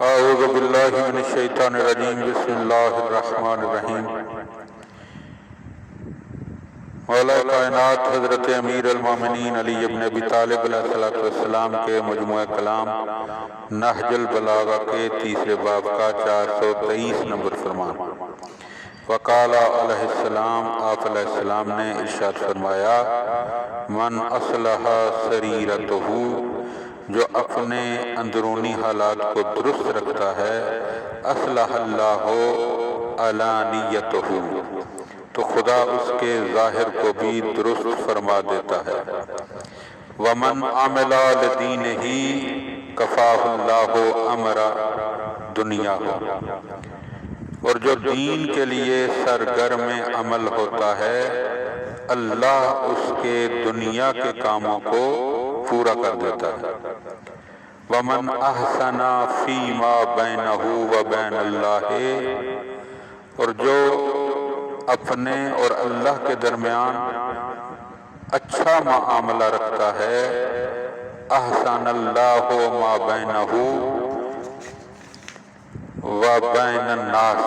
اعوذ باللہ من الشیطان الرجیم بسم اللہ الرحمن الرحیم۔ مولا کائنات حضرت امیر المومنین علی ابن ابی طالب علیہ السلام کے مجموعہ کلام نہج البلاغہ کے تیسرے باب کا 423 نمبر فرمان۔ وقال علیہ السلام، آپ علیہ السلام نے ارشاد فرمایا، من اصلح سریرتہ، جو اپنے اندرونی حالات کو درست رکھتا ہے، اصلح اللہ علانیتہ، تو خدا اس کے ظاہر کو بھی درست فرما دیتا ہے۔ ومن عمل لدینہ کفاہ اللہ امر دنیاہ، اور جو دین کے لیے سرگرم عمل ہوتا ہے، اللہ اس کے دنیا کے کاموں کو پورا کر دیتا ہے۔ ومن احسن فیما بینہ وبین اللہ، اور جو اپنے اور اللہ کے درمیان اچھا معاملہ رکھتا ہے، احسن اللہ ما بینہ وبین الناس،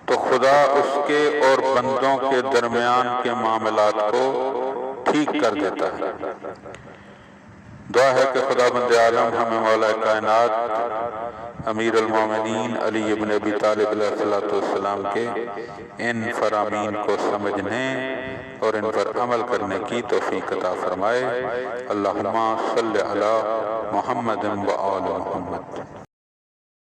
تو خدا اس کے اور بندوں کے درمیان کے معاملات کو ٹھیک کر دیتا ہے۔ دعا ہے کہ خدا بند عالم ہمیں مولا کائنات امیر المومنین علی ابن ابی طالب علیہ السلام کے ان فرامین کو سمجھنے اور ان پر عمل کرنے کی توفیق عطا فرمائے۔ اللہم صلی علی محمد و آل محمد۔